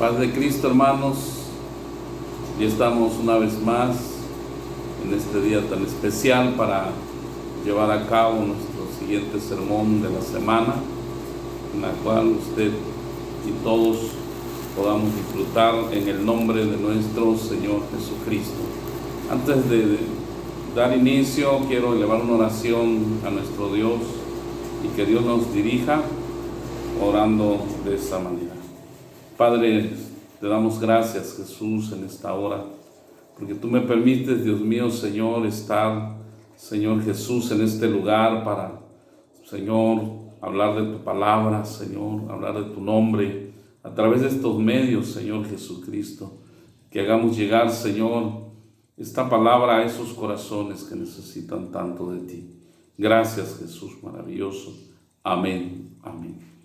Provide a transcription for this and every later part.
Paz de Cristo, hermanos. Y estamos una vez más en este día tan especial para llevar a cabo nuestro siguiente sermón de la semana, en la cual usted y todos podamos disfrutar en el nombre de nuestro Señor Jesucristo. Antes de dar inicio, quiero elevar una oración a nuestro Dios y que Dios nos dirija orando de esta manera. Padre, te damos gracias, Jesús, en esta hora, porque tú me permites, Dios mío, Señor, estar, Señor Jesús, en este lugar para, Señor, hablar de tu palabra, Señor, hablar de tu nombre, a través de estos medios, Señor Jesucristo, que hagamos llegar, Señor, esta palabra a esos corazones que necesitan tanto de ti. Gracias, Jesús maravilloso. Amén, amén.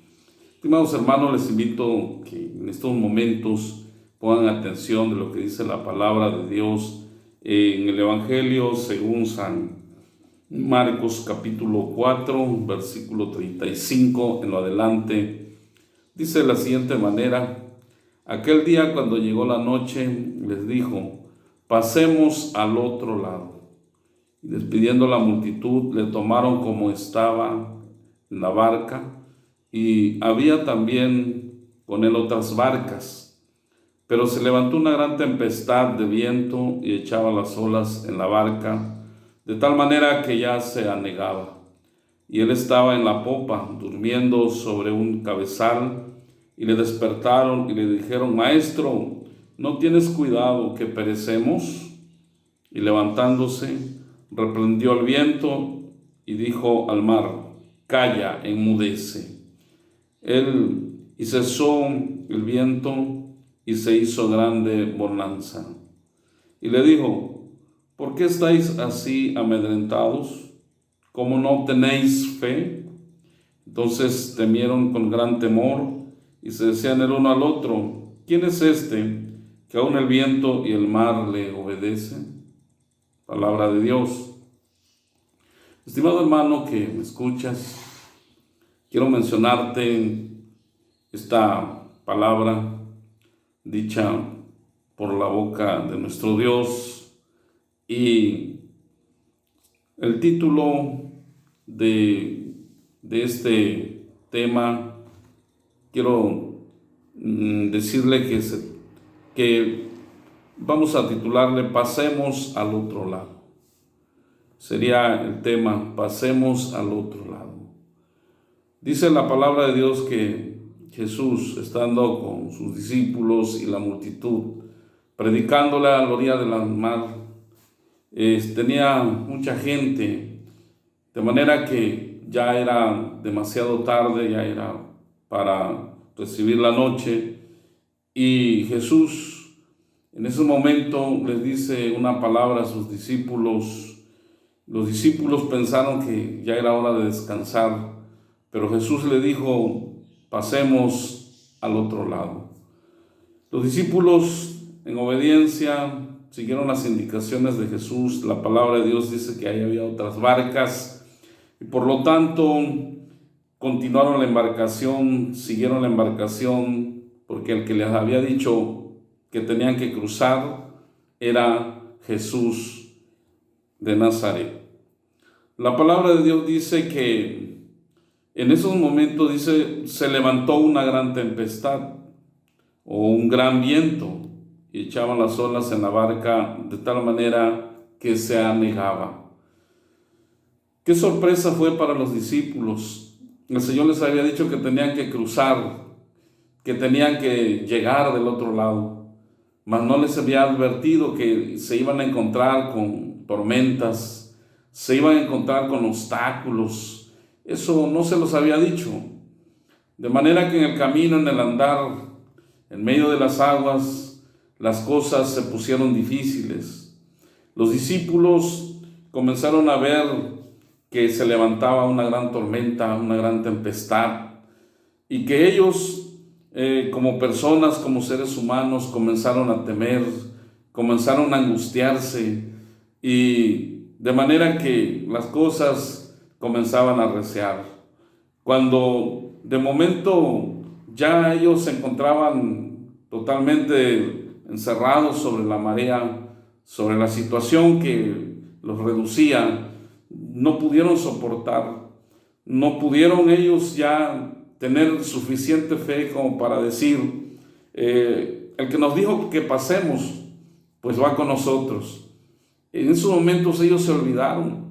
Estimados hermanos, les invito que en estos momentos pongan atención de lo que dice la palabra de Dios en el Evangelio según San Marcos capítulo 4, versículo 35 en lo adelante. Dice de la siguiente manera: aquel día, cuando llegó la noche, les dijo: pasemos al otro lado. Y despidiendo la multitud, le tomaron como estaba en la barca, y había también con él otras barcas. Pero se levantó una gran tempestad de viento y echaba las olas en la barca, de tal manera que ya se anegaba. Y él estaba en la popa, durmiendo sobre un cabezal, y le despertaron y le dijeron: Maestro, ¿no tienes cuidado que perecemos? Y levantándose, reprendió al viento y dijo al mar: Calla, enmudece. Y cesó el viento y se hizo grande bonanza. Y le dijo: ¿por qué estáis así amedrentados? ¿Cómo no tenéis fe? Entonces temieron con gran temor y se decían el uno al otro: ¿quién es este que aun el viento y el mar le obedecen? Palabra de Dios. Estimado hermano que me escuchas, quiero mencionarte esta palabra dicha por la boca de nuestro Dios, y el título de este tema quiero decirle que vamos a titularle Pasemos al otro lado. Sería el tema: Pasemos al otro lado. Dice la palabra de Dios que Jesús, estando con sus discípulos y la multitud, predicándole a la orilla del mar, tenía mucha gente, de manera que ya era demasiado tarde, ya era para recibir la noche, y Jesús en ese momento les dice una palabra a sus discípulos. Los discípulos pensaron que ya era hora de descansar, pero Jesús le dijo: pasemos al otro lado. Los discípulos, en obediencia, siguieron las indicaciones de Jesús. La palabra de Dios dice que ahí había otras barcas, y por lo tanto continuaron la embarcación, siguieron la embarcación, porque el que les había dicho que tenían que cruzar era Jesús de Nazaret. La palabra de Dios dice que en esos momentos, dice, se levantó una gran tempestad o un gran viento y echaban las olas en la barca de tal manera que se anegaba. Qué sorpresa fue para los discípulos. El Señor les había dicho que tenían que cruzar, que tenían que llegar del otro lado, mas no les había advertido que se iban a encontrar con tormentas, se iban a encontrar con obstáculos. Eso no se los había dicho. De manera que en el camino, en el andar, en medio de las aguas, las cosas se pusieron difíciles. Los discípulos comenzaron a ver que se levantaba una gran tormenta, una gran tempestad, y que ellos, como personas, como seres humanos, comenzaron a temer, comenzaron a angustiarse, y de manera que las cosas comenzaban a arreciar. Cuando de momento ya ellos se encontraban totalmente encerrados sobre la marea, sobre la situación que los reducía. No pudieron soportar, no pudieron ellos ya tener suficiente fe como para decir, el que nos dijo que pasemos, pues va con nosotros. En esos momentos ellos se olvidaron,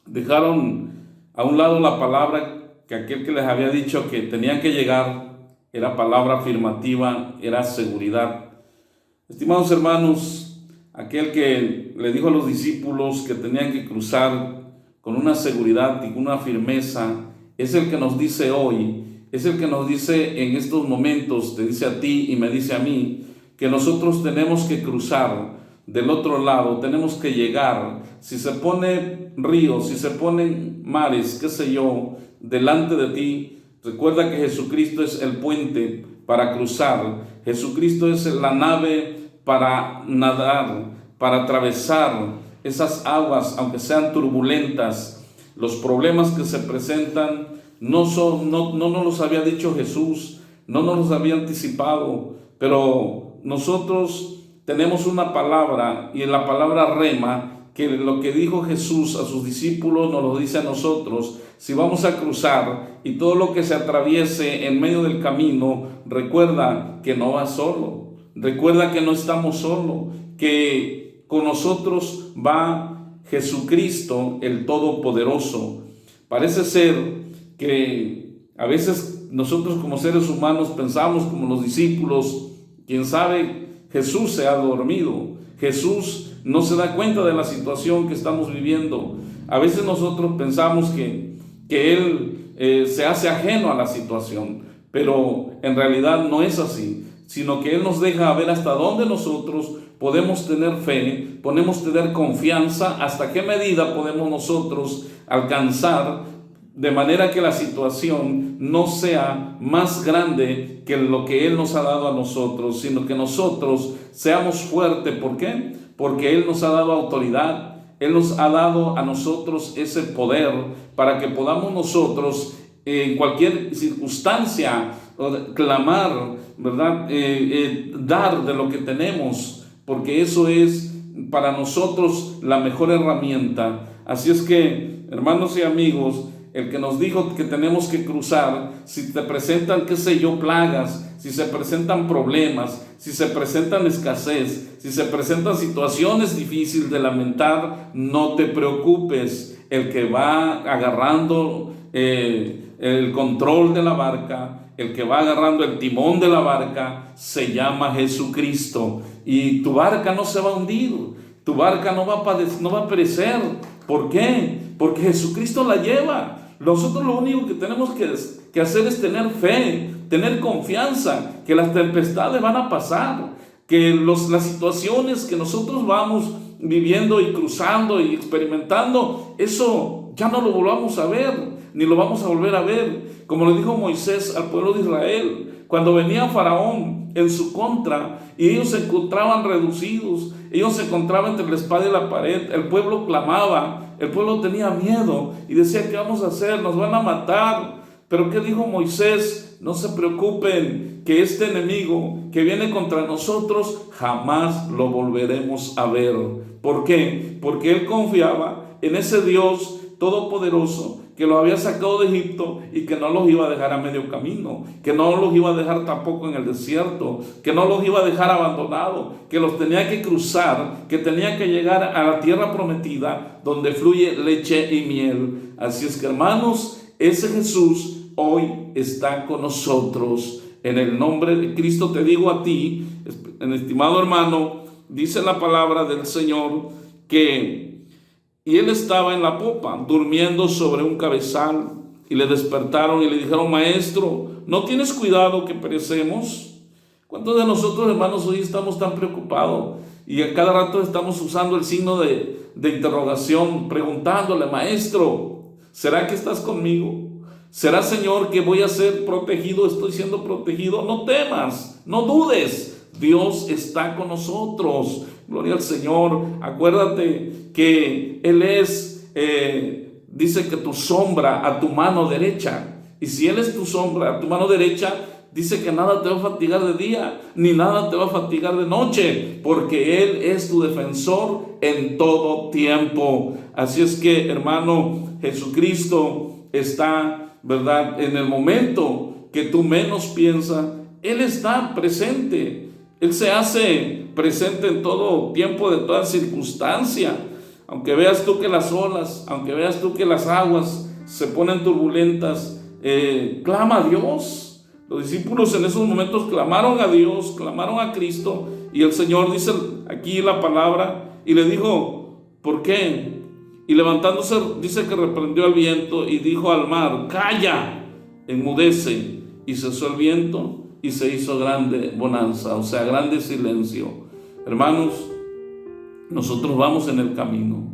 dejaron a un lado la palabra que aquel que les había dicho que tenían que llegar era palabra afirmativa, era seguridad. Estimados hermanos, aquel que le dijo a los discípulos que tenían que cruzar con una seguridad y con una firmeza, es el que nos dice hoy, es el que nos dice en estos momentos, te dice a ti y me dice a mí, que nosotros tenemos que cruzar del otro lado, tenemos que llegar. Si se pone ríos, si se ponen mares, qué sé yo, delante de ti, recuerda que Jesucristo es el puente para cruzar. Jesucristo es la nave para nadar, para atravesar esas aguas, aunque sean turbulentas. Los problemas que se presentan no nos los había dicho Jesús, no nos los había anticipado, pero nosotros tenemos una palabra, y en la palabra rema, que lo que dijo Jesús a sus discípulos nos lo dice a nosotros. Si vamos a cruzar y todo lo que se atraviese en medio del camino, recuerda que no vas solo, recuerda que no estamos solos, que con nosotros va Jesucristo el Todopoderoso. Parece ser que a veces nosotros como seres humanos pensamos como los discípulos, quién sabe, Jesús se ha dormido, Jesús no se da cuenta de la situación que estamos viviendo. A veces nosotros pensamos que Él se hace ajeno a la situación, pero en realidad no es así, sino que Él nos deja ver hasta dónde nosotros podemos tener fe, podemos tener confianza, hasta qué medida podemos nosotros alcanzar, de manera que la situación no sea más grande que lo que Él nos ha dado a nosotros, sino que nosotros seamos fuertes. ¿Por qué? Porque Él nos ha dado autoridad, Él nos ha dado a nosotros ese poder para que podamos nosotros en cualquier circunstancia clamar, ¿verdad? Dar de lo que tenemos, porque eso es para nosotros la mejor herramienta. Así es que, hermanos y amigos, el que nos dijo que tenemos que cruzar, si te presentan, qué sé yo, plagas, si se presentan problemas, si se presentan escasez, si se presentan situaciones difíciles de lamentar, no te preocupes. El que va agarrando el control de la barca, el que va agarrando el timón de la barca, se llama Jesucristo. Y tu barca no se va a hundir, tu barca no va a perecer. ¿Por qué? Porque Jesucristo la lleva. Nosotros lo único que tenemos que hacer es tener fe, tener confianza, que las tempestades van a pasar, que las situaciones que nosotros vamos viviendo y cruzando y experimentando, eso ya no lo volvamos a ver, ni lo vamos a volver a ver. Como le dijo Moisés al pueblo de Israel, cuando venía Faraón en su contra y ellos se encontraban reducidos, ellos se encontraban entre la espada y la pared, el pueblo clamaba, el pueblo tenía miedo y decía, ¿qué vamos a hacer? Nos van a matar. Pero ¿qué dijo Moisés? No se preocupen, que este enemigo que viene contra nosotros jamás lo volveremos a ver. ¿Por qué? Porque él confiaba en ese Dios todopoderoso que los había sacado de Egipto y que no los iba a dejar a medio camino, que no los iba a dejar tampoco en el desierto, que no los iba a dejar abandonados, que los tenía que cruzar, que tenía que llegar a la tierra prometida donde fluye leche y miel. Así es que, hermanos, ese Jesús hoy está con nosotros. En el nombre de Cristo te digo a ti, estimado hermano, dice la palabra del Señor que y él estaba en la popa, durmiendo sobre un cabezal, y le despertaron y le dijeron, maestro, ¿no tienes cuidado que perecemos? ¿Cuántos de nosotros, hermanos, hoy estamos tan preocupados y a cada rato estamos usando el signo de interrogación, preguntándole, maestro, ¿será que estás conmigo? ¿Será, Señor, que voy a ser protegido? ¿Estoy siendo protegido? No temas, no dudes, Dios está con nosotros. Gloria al Señor. Acuérdate que Él es, dice que tu sombra a tu mano derecha. Y si Él es tu sombra a tu mano derecha, dice que nada te va a fatigar de día, ni nada te va a fatigar de noche, porque Él es tu defensor en todo tiempo. Así es que, hermano, Jesucristo está, ¿verdad?, en el momento que tú menos piensas, Él está presente. Él se hace presente en todo tiempo, de toda circunstancia. Aunque veas tú que las olas, aunque veas tú que las aguas se ponen turbulentas, clama a Dios. Los discípulos en esos momentos clamaron a Dios, clamaron a Cristo, y el Señor dice aquí la palabra, y le dijo, ¿por qué? Y levantándose, dice que reprendió al viento y dijo al mar, calla, enmudece, y cesó el viento y se hizo grande bonanza, o sea, grande silencio. Hermanos, nosotros vamos en el camino,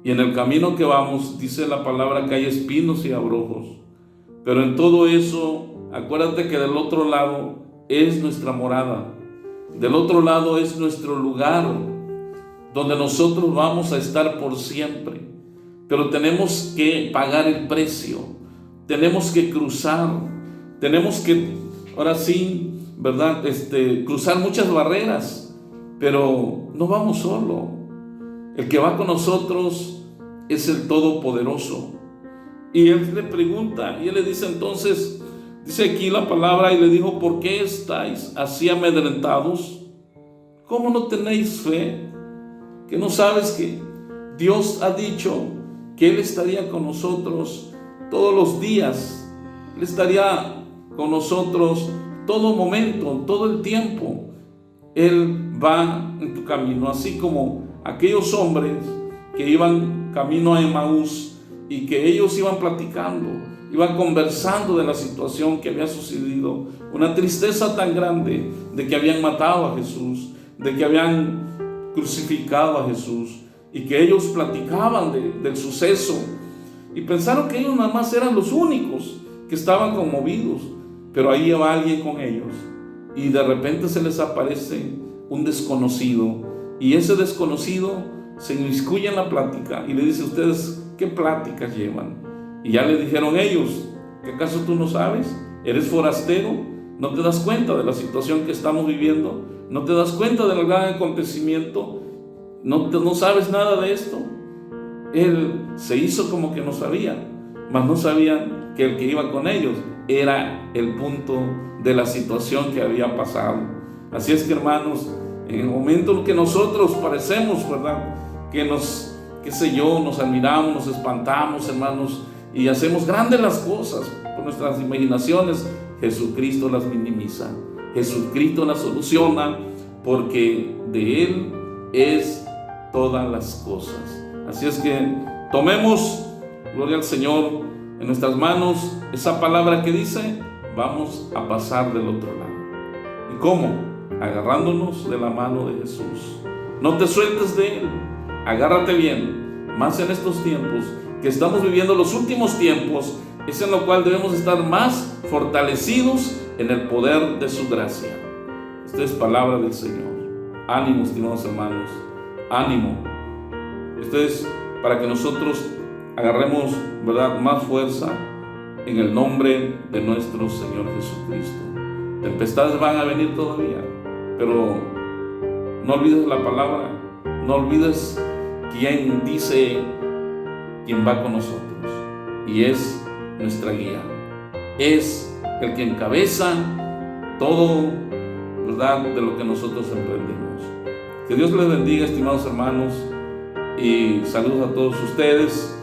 y en el camino que vamos, dice la palabra que hay espinos y abrojos, pero en todo eso, acuérdate que del otro lado es nuestra morada, del otro lado es nuestro lugar, donde nosotros vamos a estar por siempre. Pero tenemos que pagar el precio, tenemos que cruzar, tenemos que, ahora sí, ¿verdad?, cruzar muchas barreras, pero no vamos solo. El que va con nosotros es el Todopoderoso. Y Él le pregunta, y Él le dice entonces, dice aquí la palabra, y le dijo, ¿por qué estáis así amedrentados? ¿Cómo no tenéis fe? ¿Que no sabes que Dios ha dicho que Él estaría con nosotros todos los días? Él estaría con nosotros todo momento, todo el tiempo. Él va en tu camino, así como aquellos hombres que iban camino a Emaús y que ellos iban platicando, iban conversando de la situación que había sucedido, una tristeza tan grande de que habían matado a Jesús, de que habían crucificado a Jesús, y que ellos platicaban del suceso y pensaron que ellos nada más eran los únicos que estaban conmovidos, pero ahí va alguien con ellos, y de repente se les aparece un desconocido, y ese desconocido se inmiscuye en la plática y le dice, ¿ustedes qué pláticas llevan? Y ya le dijeron ellos, ¿qué acaso tú no sabes? ¿Eres forastero? ¿No te das cuenta de la situación que estamos viviendo? ¿No te das cuenta del gran acontecimiento? ¿No sabes nada de esto? Él se hizo como que no sabía, mas no sabían que el que iba con ellos era el punto de la situación que había pasado. Así es que, hermanos, en el momento en que nosotros parecemos, ¿verdad?, que nos admiramos, nos espantamos, hermanos, y hacemos grandes las cosas por nuestras imaginaciones, Jesucristo las minimiza, Jesucristo las soluciona, porque de Él es todas las cosas. Así es que tomemos, gloria al Señor, en nuestras manos esa palabra que dice, vamos a pasar del otro lado. ¿Y cómo? Agarrándonos de la mano de Jesús. No te sueltes de Él, agárrate bien, más en estos tiempos que estamos viviendo, los últimos tiempos, es en lo cual debemos estar más fortalecidos en el poder de su gracia. Esta es palabra del Señor. Ánimo, estimados hermanos, ánimo. Esto es para que nosotros agarremos, ¿verdad?, más fuerza en el nombre de nuestro Señor Jesucristo. Tempestades van a venir todavía, pero no olvides la palabra, no olvides quién dice, quién va con nosotros, y es nuestra guía, es el que encabeza todo, ¿verdad?, de lo que nosotros emprendemos. Que Dios les bendiga, estimados hermanos, y saludos a todos ustedes.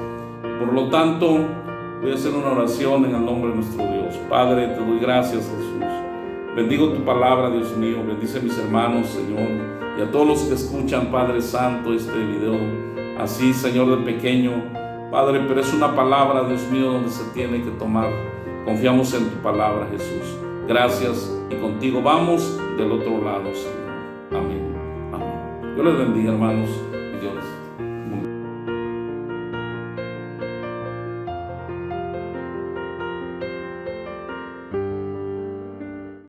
Por lo tanto, voy a hacer una oración en el nombre de nuestro Dios. Padre, te doy gracias, Jesús. Bendigo tu palabra, Dios mío. Bendice a mis hermanos, Señor, y a todos los que escuchan, Padre Santo, este video. Así, Señor, de pequeño, Padre, pero es una palabra, Dios mío, donde se tiene que tomar. Confiamos en tu palabra, Jesús. Gracias, y contigo vamos del otro lado, Señor. Amén. Amén. Dios les bendiga, hermanos.